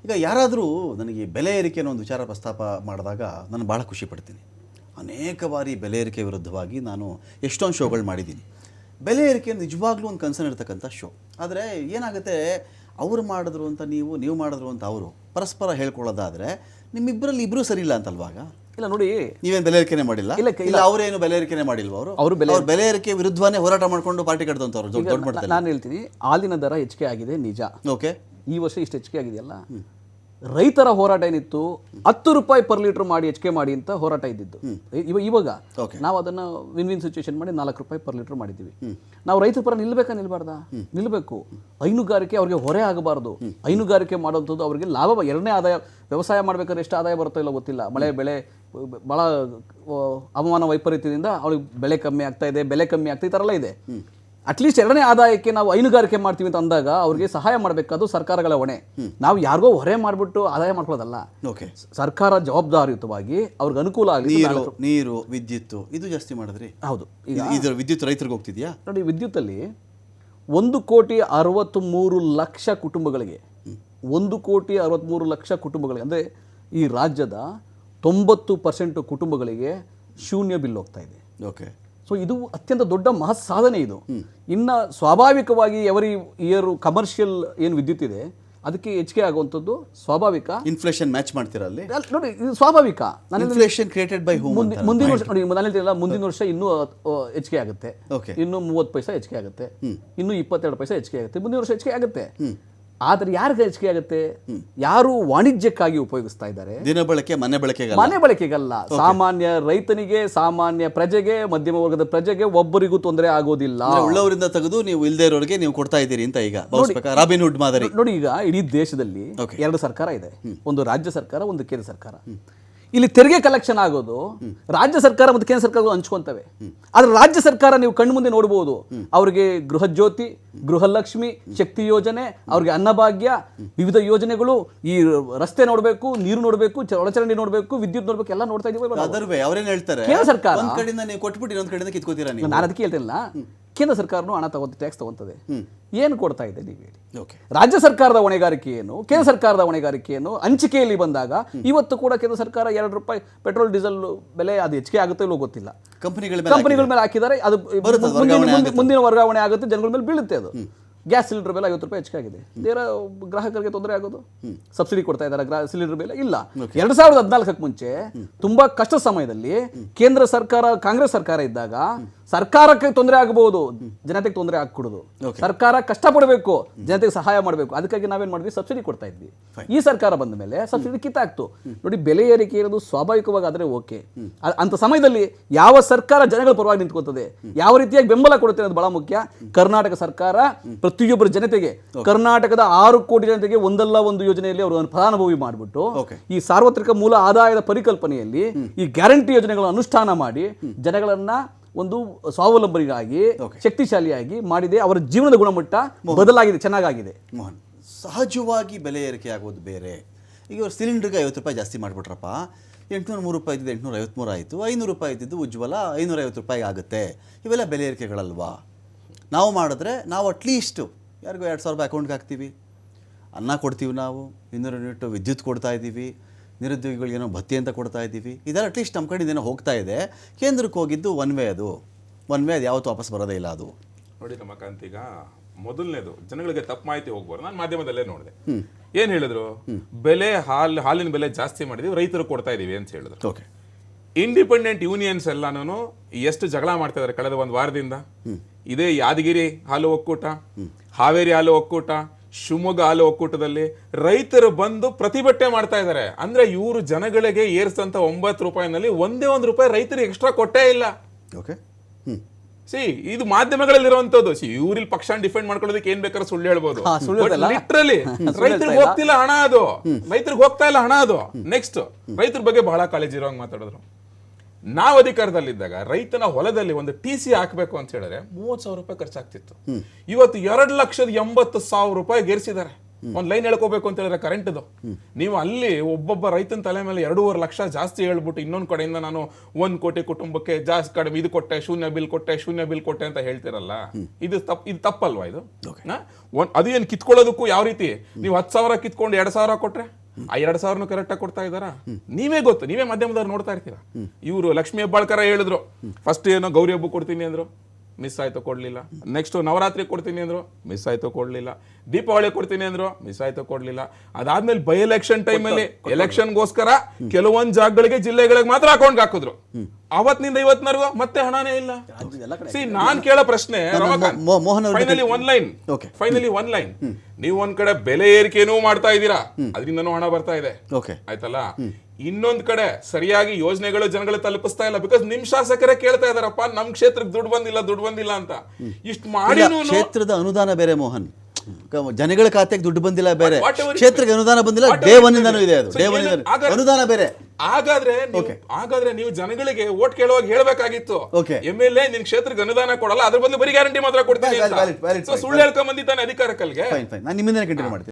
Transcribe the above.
ಈಗ ಯಾರಾದರೂ ನನಗೆ ಬೆಲೆ ಏರಿಕೆ ಅನ್ನೋ ಒಂದು ವಿಚಾರ ಪ್ರಸ್ತಾಪ ಮಾಡಿದಾಗ ನಾನು ಭಾಳ ಖುಷಿ ಪಡ್ತೀನಿ. ಅನೇಕ ಬಾರಿ ಬೆಲೆ ಏರಿಕೆ ವಿರುದ್ಧವಾಗಿ ನಾನು ಎಷ್ಟೊಂದು ಶೋಗಳು ಮಾಡಿದ್ದೀನಿ. ಬೆಲೆ ಏರಿಕೆ ನಿಜವಾಗ್ಲೂ ಒಂದು ಕನ್ಸರ್ನ್ ಇರ್ತಕ್ಕಂಥ ಶೋ. ಆದರೆ ಏನಾಗುತ್ತೆ, ಅವರು ಮಾಡಿದ್ರು ಅಂತ ನೀವು ಮಾಡಿದ್ರು ಅಂತ ಅವರು ಪರಸ್ಪರ ಹೇಳ್ಕೊಳ್ಳೋದಾದರೆ ನಿಮ್ಮಿಬ್ಬರಲ್ಲಿ ಇಬ್ಬರೂ ಸರಿ ಇಲ್ಲ ಅಂತಲ್ವಾಗ? ಇಲ್ಲ ನೋಡಿ, ನೀವೇನು ಬೆಲೆ ಏರಿಕೆನೇ ಮಾಡಿಲ್ಲ, ಇಲ್ಲ ಅವರೇನು ಬೆಲೆ ಏರಿಕೆನೇ ಮಾಡಿಲ್ವ? ಅವರು ಬೆಲೆ ಏರಿಕೆ ವಿರುದ್ಧವೇ ಹೋರಾಟ ಮಾಡಿಕೊಂಡು ಪಾರ್ಟಿ ಕಟ್ಟಿದಂಥವ್ರು ದೊಡ್ಡ ಮಟ್ಟದಲ್ಲಿ. ನಾನು ಹೇಳ್ತೀನಿ, ಹಾಲಿನ ದರ ಹೆಚ್ಚಿಗೆ ಆಗಿದೆ ನಿಜ. ಓಕೆ, ಈ ವರ್ಷ ಇಷ್ಟು ಹೆಚ್ಚಿಗೆ ಆಗಿದೆಯಲ್ಲ. ರೈತರ ಹೋರಾಟ ಏನಿತ್ತು, 10 ರೂಪಾಯಿ ಪರ್ ಲೀಟರ್ ಮಾಡಿ ಹೆಚ್ಚಿಗೆ ಮಾಡಿ ಅಂತ ಹೋರಾಟ ಇದ್ದಿದ್ದು. ಇವಾಗ ನಾವು ಅದನ್ನ ವಿನ್ ಸಿಚುವೇಶನ್ ಮಾಡಿ 4 ರೂಪಾಯಿ ಪರ್ ಲೀಟರ್ ಮಾಡಿದ್ದೀವಿ. ನಾವು ರೈತರ ಪರ ನಿಲ್ಬೇಕಾ ನಿಲ್ಬಾರ್ದಾ? ನಿಲ್ಬೇಕು. ಹೈನುಗಾರಿಕೆ ಅವ್ರಿಗೆ ಹೊರೆ ಆಗಬಾರ್ದು. ಹೈನುಗಾರಿಕೆ ಮಾಡೋಂಥದ್ದು ಅವ್ರಿಗೆ ಲಾಭ. ಎರಡನೇ ಆದಾಯ. ವ್ಯವಸಾಯ ಮಾಡ್ಬೇಕಾದ್ರೆ ಎಷ್ಟು ಆದಾಯ ಬರುತ್ತೋ ಇಲ್ಲ ಗೊತ್ತಿಲ್ಲ. ಮಳೆ ಬೆಳೆ ಭಾಳ ಹವಾಮಾನ ವೈಪರೀತ್ಯದಿಂದ ಅವ್ರಿಗೆ ಬೆಳೆ ಕಮ್ಮಿ ಆಗ್ತಾ ಇದೆ, ಬೆಲೆ ಕಮ್ಮಿ ಆಗ್ತಾ ಈ ಥರ ಎಲ್ಲ ಇದೆ. ಅಟ್ಲೀಸ್ಟ್ ಎರಡನೇ ಆದಾಯಕ್ಕೆ ನಾವು ಹೈನುಗಾರಿಕೆ ಮಾಡ್ತೀವಿ ಅಂತ ಅಂದಾಗ ಅವ್ರಿಗೆ ಸಹಾಯ ಮಾಡಬೇಕಾದ್ರು ಸರ್ಕಾರಗಳ ಹೊಣೆ. ನಾವು ಯಾರಿಗೋ ಹೊರೆ ಮಾಡಿಬಿಟ್ಟು ಆದಾಯ ಮಾಡ್ಕೊಳ್ಳೋದಲ್ಲ. ಸರ್ಕಾರ ಜವಾಬ್ದಾರಿಯುತವಾಗಿ ಅವ್ರಿಗೆ ಅನುಕೂಲ ಆಗಲಿ. ನೀರು ವಿದ್ಯುತ್ ಇದು ಜಾಸ್ತಿ ಮಾಡಿದ್ರಿ. ಹೌದು, ಈಗ ವಿದ್ಯುತ್ ರೈತರಿಗೆ ಹೋಗ್ತಿದ್ಯಾ ನೋಡಿ. ವಿದ್ಯುತ್ತಲ್ಲಿ 1,63,00,000 ಕುಟುಂಬಗಳಿಗೆ 1,63,00,000 ಕುಟುಂಬಗಳಿಗೆ ಅಂದರೆ ಈ ರಾಜ್ಯದ 90% ಕುಟುಂಬಗಳಿಗೆ ಶೂನ್ಯ ಬಿಲ್ ಹೋಗ್ತಾ ಇದೆ. ಓಕೆ. ಸೊ ಇದು ಅತ್ಯಂತ ದೊಡ್ಡ ಮಹತ್ ಸಾಧನೆ ಇದು. ಇನ್ನು ಸ್ವಾಭಾವಿಕವಾಗಿ ಎವರಿ ಇಯರ್ ಕಮರ್ಷಿಯಲ್ ಏನು ವಿದ್ಯುತ್ ಇದೆ ಅದಕ್ಕೆ ಹೆಚ್ಚಿಗೆ ಆಗುವಂಥದ್ದು ಸ್ವಾಭಾವಿಕ. ಇನ್ಫ್ಲೇಷನ್ ಮ್ಯಾಚ್ ಮಾಡ್ತೀರಾ ಅಲ್ಲಿ? ನೋಡಿ, ಇದು ಸ್ವಾಭಾವಿಕ. ಇನ್ಫ್ಲೇಷನ್ ಕ್ರಿಯೇಟೆಡ್ ಬೈ ಹೂಮ್. ಮುಂದಿನ ವರ್ಷ ನೋಡಿ, ನಾನು ಹೇಳ್ತಿಲ್ಲ, ಮುಂದಿನ ವರ್ಷ ಇನ್ನೂ ಹೆಚ್ಚಿಗೆ ಆಗುತ್ತೆ. ಇನ್ನೂ 30 ಪೈಸೆ ಹೆಚ್ಚಿಗೆ ಆಗುತ್ತೆ. ಇನ್ನೂ 22 ಪೈಸೆ ಹೆಚ್ಚಿಗೆ ಆಗುತ್ತೆ. ಮುಂದಿನ ವರ್ಷ ಹೆಚ್ಚಿಗೆ ಆಗುತ್ತೆ. ಆದರೆ ಯಾರಿಗೆ ಹೆಚ್ಚಿಗೆ ಆಗುತ್ತೆ? ಯಾರು ವಾಣಿಜ್ಯಕ್ಕಾಗಿ ಉಪಯೋಗಿಸ್ತಾ ಇದ್ದಾರೆ, ದಿನ ಬಳಕೆ ಮನೆ ಬಳಕೆಗಲ್ಲ. ಸಾಮಾನ್ಯ ರೈತನಿಗೆ, ಸಾಮಾನ್ಯ ಪ್ರಜೆಗೆ, ಮಧ್ಯಮ ವರ್ಗದ ಪ್ರಜೆಗೆ ಒಬ್ಬರಿಗೂ ತೊಂದರೆ ಆಗೋದಿಲ್ಲ. ಉಳ್ಳವರಿಂದ ತೆಗೆದು ನೀವು ಇಲ್ಲದೆ ಇರೋರಿಗೆ ನೀವು ಕೊಡ್ತಾ ಇದ್ದೀರಿ ಅಂತ ಈಗ ರಾಬಿನ್ ಹುಡ್ ಮಾದರಿ. ನೋಡಿ, ಈಗ ಇಡೀ ದೇಶದಲ್ಲಿ 2 ಸರ್ಕಾರ ಇದೆ. ಒಂದು ರಾಜ್ಯ ಸರ್ಕಾರ, ಒಂದು ಕೇಂದ್ರ ಸರ್ಕಾರ. ಇಲ್ಲಿ ತೆರಿಗೆ ಕಲೆಕ್ಷನ್ ಆಗೋದು ರಾಜ್ಯ ಸರ್ಕಾರ ಮತ್ತು ಕೇಂದ್ರ ಸರ್ಕಾರಗಳು ಹಂಚ್ಕೊಂತವೆ. ಆದ್ರೆ ರಾಜ್ಯ ಸರ್ಕಾರ ನೀವು ಕಣ್ಣು ಮುಂದೆ ನೋಡಬಹುದು, ಅವ್ರಿಗೆ ಗೃಹ ಜ್ಯೋತಿ, ಗೃಹಲಕ್ಷ್ಮಿ, ಶಕ್ತಿ ಯೋಜನೆ, ಅವ್ರಿಗೆ ಅನ್ನಭಾಗ್ಯ, ವಿವಿಧ ಯೋಜನೆಗಳು, ಈ ರಸ್ತೆ ನೋಡಬೇಕು, ನೀರು ನೋಡಬೇಕು, ಒಳಚರಂಡಿ ನೋಡಬೇಕು, ವಿದ್ಯುತ್ ನೋಡಬೇಕು, ಎಲ್ಲ ನೋಡ್ತಾ ಇದೀವಿ. ಅವ್ರೇನ್ ಹೇಳ್ತಾರೆ, ಕೇಂದ್ರ ಸರ್ಕಾರ ಒಂದ್ ಕಡೆಯಿಂದ ನೀವು ಕೊಟ್ಬಿಟ್ಟು ಇನ್ನೊಂದ್ ಕಡೆಯಿಂದ ಕಿತ್ಕೋತೀರಾ ನೀವು. ನಾನು ಅದಕ್ಕೆ ಹೇಳ್ತಿಲ್ಲ, ಕೇಂದ್ರ ಸರ್ಕಾರನು ಹಣ ತಗೊಂಡು ಟ್ಯಾಕ್ಸ್ ತಗೊಂತದೆ. ಏನು ಕೊಡ್ತಾ ಇದೆ ನೀವು ಹೇಳಿ? ರಾಜ್ಯ ಸರ್ಕಾರದ ಹೊಣೆಗಾರಿಕೆ ಏನು, ಕೇಂದ್ರ ಸರ್ಕಾರದ ಹೊಣೆಗಾರಿಕೆ ಏನು? ಹಂಚಿಕೆಯಲ್ಲಿ ಬಂದಾಗ ಇವತ್ತು ಕೂಡ ಕೇಂದ್ರ ಸರ್ಕಾರ 2 ರೂಪಾಯಿ ಪೆಟ್ರೋಲ್ ಡೀಸೆಲ್ ಬೆಲೆ ಅದು ಹೆಚ್ಚಿಗೆ ಆಗುತ್ತೋ ಇಲ್ಲೋ ಗೊತ್ತಿಲ್ಲ, ಕಂಪನಿಗಳ ಮೇಲೆ ಹಾಕಿದ್ದಾರೆ. ಅದು ಮುಂದಿನ ವರ್ಗಾವಣೆ ಆಗುತ್ತೆ, ಜನಗಳ ಮೇಲೆ ಬೀಳುತ್ತೆ. ಅದು ಗ್ಯಾಸ್ ಸಿಲಿಂಡರ್ ಬೆಲೆ 50 ರೂಪಾಯಿ ಹೆಚ್ಚಿಗೆ ಆಗಿದೆ. ನೇರ ಗ್ರಾಹಕರಿಗೆ ತೊಂದರೆ ಆಗೋದು. ಸಬ್ಸಿಡಿ ಕೊಡ್ತಾ ಇದ್ದಾರೆ ಸಿಲಿಂಡರ್ ಬೆಲೆ ಇಲ್ಲ. 2014ಕ್ಕೆ ಮುಂಚೆ ತುಂಬಾ ಕಷ್ಟ ಸಮಯದಲ್ಲಿ ಕೇಂದ್ರ ಸರ್ಕಾರ, ಕಾಂಗ್ರೆಸ್ ಸರ್ಕಾರ ಇದ್ದಾಗ ಸರ್ಕಾರಕ್ಕೆ ತೊಂದರೆ ಆಗಬಹುದು, ಜನತೆಗೆ ತೊಂದರೆ ಆಗ್ಕೊಡುದು. ಸರ್ಕಾರ ಕಷ್ಟಪಡಬೇಕು, ಜನತೆಗೆ ಸಹಾಯ ಮಾಡಬೇಕು. ಅದಕ್ಕಾಗಿ ನಾವೇನ್ ಮಾಡಿದ್ವಿ, ಸಬ್ಸಿಡಿ ಕೊಡ್ತಾ ಇದ್ವಿ. ಈ ಸರ್ಕಾರ ಬಂದ ಮೇಲೆ ಸಬ್ಸಿಡಿ ಕಿತ್ತಾಕ್ತು. ನೋಡಿ, ಬೆಲೆ ಏರಿಕೆ ಇರೋದು ಸ್ವಾಭಾವಿಕವಾಗಿ ಆದ್ರೆ ಓಕೆ. ಅಂತ ಸಮಯದಲ್ಲಿ ಯಾವ ಸರ್ಕಾರ ಜನಗಳ ಪರವಾಗಿ ನಿಂತ್ಕೊಳ್ತದೆ, ಯಾವ ರೀತಿಯಾಗಿ ಬೆಂಬಲ ಕೊಡುತ್ತೆ ಅನ್ನೋದು ಬಹಳ ಮುಖ್ಯ. ಕರ್ನಾಟಕ ಸರ್ಕಾರ ಪ್ರತಿಯೊಬ್ಬರ ಜನತೆಗೆ, ಕರ್ನಾಟಕದ 6 ಕೋಟಿ ಜನತೆಗೆ ಒಂದಲ್ಲ ಒಂದು ಯೋಜನೆಯಲ್ಲಿ ಅವರು ಫಲಾನುಭವಿ ಮಾಡಿಬಿಟ್ಟು ಈ ಸಾರ್ವತ್ರಿಕ ಮೂಲ ಆದಾಯದ ಪರಿಕಲ್ಪನೆಯಲ್ಲಿ ಈ ಗ್ಯಾರಂಟಿ ಯೋಜನೆಗಳನ್ನು ಅನುಷ್ಠಾನ ಮಾಡಿ ಜನಗಳನ್ನ ಒಂದು ಸ್ವಾವಲಂಬನೆಗಾಗಿ, ಶಕ್ತಿಶಾಲಿಯಾಗಿ ಮಾಡಿದೆ. ಅವರ ಜೀವನದ ಗುಣಮಟ್ಟ ಬದಲಾಗಿದೆ, ಚೆನ್ನಾಗಿದೆ. ಮೋಹನ್, ಸಹಜವಾಗಿ ಬೆಲೆ ಏರಿಕೆ ಆಗೋದು ಬೇರೆ. ಈಗ ಇವರು ಸಿಲಿಂಡರ್ಗೆ 50 ರೂಪಾಯಿ ಜಾಸ್ತಿ ಮಾಡಿಬಿಟ್ರಪ್ಪ, 803 ರೂಪಾಯಿ ಇದ್ದಿದ್ದು 853 ಆಯಿತು, 500 ರೂಪಾಯಿ ಇದ್ದಿದ್ದು ಉಜ್ವಲ 550 ರೂಪಾಯಿ ಆಗುತ್ತೆ. ಇವೆಲ್ಲ ಬೆಲೆ ಏರಿಕೆಗಳಲ್ವಾ? ನಾವು ಮಾಡಿದ್ರೆ ನಾವು ಅಟ್ಲೀಸ್ಟು ಯಾರಿಗೂ 2000 ರೂಪಾಯಿ ಅಕೌಂಟ್ಗೆ ಹಾಕ್ತೀವಿ, ಅನ್ನ ಕೊಡ್ತೀವಿ, ನಾವು 200 ಯೂನಿಟ್ ವಿದ್ಯುತ್ ಕೊಡ್ತಾ ಇದ್ದೀವಿ, ನಿರುದ್ಯೋಗಿಗಳಿಗೇನೋ ಭತ್ಯೆ ಅಂತ ಕೊಡ್ತಾ ಇದ್ದೀವಿ. ಇದೆಲ್ಲ ಅಟ್ಲೀಸ್ಟ್ ನಮ್ಮ ಕಡೆಯಿಂದ ಏನೋ ಹೋಗ್ತಾ ಇದೆ. ಕೇಂದ್ರಕ್ಕೆ ಹೋಗಿದ್ದು ಒನ್ ವೇ, ಅದು ಯಾವತ್ತೂ ವಾಪಸ್ ಬರೋದೇ ಇಲ್ಲ. ಅದು ನೋಡಿ ರಮಾಕಾಂತ್, ಈಗ ಮೊದಲನೇದು ಜನಗಳಿಗೆ ತಪ್ಪು ಮಾಹಿತಿ ಹೋಗ್ಬಾರ್ದು. ನಾನು ಮಾಧ್ಯಮದಲ್ಲೇ ನೋಡಿದೆ, ಏನು ಹೇಳಿದ್ರು, ಬೆಲೆ ಹಾಲಿನ ಬೆಲೆ ಜಾಸ್ತಿ ಮಾಡಿದೀವಿ, ರೈತರು ಕೊಡ್ತಾ ಇದೀವಿ ಅಂತ ಹೇಳಿದ್ರು. ಓಕೆ. ಇಂಡಿಪೆಂಡೆಂಟ್ ಯೂನಿಯನ್ಸ್ ಎಲ್ಲಾನು ಎಷ್ಟು ಜಗಳ ಮಾಡ್ತಾ ಇದ್ದಾರೆ ಕಳೆದ 1 ವಾರದಿಂದ. ಇದೇ ಯಾದಗಿರಿ ಹಾಲು ಒಕ್ಕೂಟ, ಹಾವೇರಿ ಹಾಲು ಒಕ್ಕೂಟ, ಶಿವಮೊಗ್ಗ ಹಾಲು ಒಕ್ಕೂಟದಲ್ಲಿ ರೈತರು ಬಂದು ಪ್ರತಿಭಟನೆ ಮಾಡ್ತಾ ಇದ್ದಾರೆ. ಅಂದ್ರೆ ಇವರು ಜನಗಳಿಗೆ ಏರಿಸಿದಂತ 9 ರೂಪಾಯಿನಲ್ಲಿ ಒಂದೇ 1 ರೂಪಾಯಿ ರೈತರಿಗೆ ಎಕ್ಸ್ಟ್ರಾ ಕೊಟ್ಟೇ ಇಲ್ಲ. ಓಕೆ. ಇದು ಮಾಧ್ಯಮಗಳಲ್ಲಿ ಇರುವಂತದ್ದು. ಇವ್ರಿಲ್ ಪಕ್ಷ ಡಿಫೆಂಡ್ ಮಾಡ್ಕೊಳ್ಳೋದಕ್ಕೆ ಏನ್ ಬೇಕಾದ್ರೂ ಸುಳ್ಳು ಹೇಳ್ಬೋದು. ಲಿಟ್ರಲಿ ರೈತರಿಗೆ ಹೋಗ್ತಿಲ್ಲ ಹಣ, ಅದು ರೈತರಿಗೆ ಹೋಗ್ತಾ ಇಲ್ಲ ಹಣ. ಅದು ನೆಕ್ಸ್ಟ್ ರೈತರ ಬಗ್ಗೆ ಬಹಳ ಕಾಳಜಿ ಇರೋಂಗ್ ಮಾತಾಡಿದ್ರು. ನಾವು ಅಧಿಕಾರದಲ್ಲಿದ್ದಾಗ ರೈತನ ಹೊಲದಲ್ಲಿ ಒಂದು TC ಹಾಕ್ಬೇಕು ಅಂತ ಹೇಳಿದ್ರೆ 30,000 ರೂಪಾಯಿ ಖರ್ಚಾಗ್ತಿತ್ತು. ಇವತ್ತು 2,80,000 ರೂಪಾಯಿ ಏರಿಸಿದ್ದಾರೆ. ಒಂದ್ ಲೈನ್ ಹೇಳ್ಕೋಬೇಕು ಅಂತ ಹೇಳಿದ್ರೆ ಕರೆಂಟ್ದು. ನೀವು ಅಲ್ಲಿ ಒಬ್ಬೊಬ್ಬ ರೈತನ ತಲೆ ಮೇಲೆ 2.5 ಲಕ್ಷ ಜಾಸ್ತಿ ಹೇಳ್ಬಿಟ್ಟು ಇನ್ನೊಂದ್ ಕಡೆಯಿಂದ ನಾನು 1 ಕೋಟಿ ಕುಟುಂಬಕ್ಕೆ ಜಾಸ್ತಿ ಕಡಿಮೆ ಇದು ಕೊಟ್ಟೆ, ಶೂನ್ಯ ಬಿಲ್ ಕೊಟ್ಟೆ ಅಂತ ಹೇಳ್ತಿರಲ್ಲ, ಇದು ತಪ್ಪಲ್ವಾ ಇದು? ಅದು ಏನ್ ಕಿತ್ಕೊಳ್ಳೋದಕ್ಕೂ ಯಾವ ರೀತಿ ನೀವು 10,000 ಕಿತ್ಕೊಂಡು 2,000 ಕೊಟ್ರೆ ಆ 2,000 ಕರೆಕ್ಟ್ ಆಗಿ ಕೊಡ್ತಾ ಇದಾರಾ? ನೀವೇ ಮಾಧ್ಯಮದವ್ರು ನೋಡ್ತಾ ಇರ್ತೀರಾ. ಇವರು ಲಕ್ಷ್ಮೀ ಹೆಬ್ಬಾಳ್ಕರ ಹೇಳಿದ್ರು, ಫಸ್ಟ್ ಏನೋ ಗೌರಿ ಹಬ್ಬ ಕೊಡ್ತೀನಿ ಅಂದ್ರು, ಮಿಸ್ ಆಯ್ತು ಕೊಡ್ಲಿಲ್ಲ. ನೆಕ್ಸ್ಟ್ ನವರಾತ್ರಿ ಕೊಡ್ತೀನಿ ಅಂದ್ರು, ಮಿಸ್ ಆಯ್ತು ಕೊಡ್ಲಿಲ್ಲ. ದೀಪಾವಳಿ ಕೊಡ್ತೀನಿ ಅಂದ್ರು, ಮಿಸ್ ಆಯ್ತು ಕೊಡ್ಲಿಲ್ಲ. ಅದಾದ್ಮೇಲೆ ಬೈ ಎಲೆಕ್ಷನ್ ಟೈಮಲ್ಲಿ ಎಲೆಕ್ಷನ್ಗೋಸ್ಕರ ಕೆಲವೊಂದ್ ಜಾಗಗಳಿಗೆ ಜಿಲ್ಲೆಗಳಿಗೆ ಮಾತ್ರ ಅಕೌಂಟ್ ಹಾಕಿದ್ರು. ಅವತ್ತಿನಿಂದ ಇವತ್ತಿನವರೆಗೂ ಮತ್ತೆ ಹಣನೇ ಇಲ್ಲ. ನಾನ್ ಕೇಳೋ ಪ್ರಶ್ನೆ, ಫೈನಲಿ ಒನ್ ಲೈನ್, ನೀವು ಒಂದ್ ಕಡೆ ಬೆಲೆ ಏರಿಕೆನೂ ಮಾಡ್ತಾ ಇದ್ದೀರಾ, ಅದರಿಂದನೂ ಹಣ ಬರ್ತಾ ಇದೆ, ಆಯ್ತಲ್ಲ. ಇನ್ನೊಂದ್ ಕಡೆ ಸರಿಯಾಗಿ ಯೋಜನೆಗಳು ಜನಗಳು ತಲುಪಿಸ್ತಾ ಇಲ್ಲ. ಬಿಕಾಸ್ ನಿಮ್ ಶಾಸಕರೇ ಕೇಳ್ತಾ ಇದಾರಪ್ಪ, ನಮ್ ಕ್ಷೇತ್ರಕ್ಕೆ ದುಡ್ಡು ಬಂದಿಲ್ಲ ಅಂತ. ಇಷ್ಟು ಮಾಡಿ ಕ್ಷೇತ್ರದ ಅನುದಾನ ಬೇರೆ ಮೋಹನ್, ಜನಗಳ ಖಾತೆಗೆ ದುಡ್ಡು ಬಂದಿಲ್ಲ ಬೇರೆ, ಕ್ಷೇತ್ರಕ್ಕೆ ಅನುದಾನ ಬಂದಿಲ್ಲ. ಡೇ ಒನ್ ಇಂದಾನು ಇದೆ ಅದು, ಅನುದಾನ ಬೇರೆ. ಹಾಗಾದ್ರೆ ನೀವು ಜನಗಳಿಗೆ ಓಟ್ ಕೇಳುವಾಗ ಹೇಳ್ಬೇಕಾಗಿತ್ತು, MLA ನಿನ್ ಕ್ಷೇತ್ರಕ್ಕೆ ಅನುದಾನ ಕೊಡಲ್ಲ, ಅದ್ರ ಬದಲು ಬರೀ ಗ್ಯಾರಂಟಿ ಮಾತ್ರ ಕೊಡ್ತೀನಿ ಅಂತ. ಸುಳ್ಳು ಹೇಳ್ಕೊಂಡ್ ಬಂದಿದ್ದಾನೆ ಅಧಿಕಾರಕ್ಕಲ್ಗೆ. ನಾನು ನಿಮ್ಮಿಂದ ಕಂಟಿನ್ಯೂ ಮಾಡ್ತೀನಿ.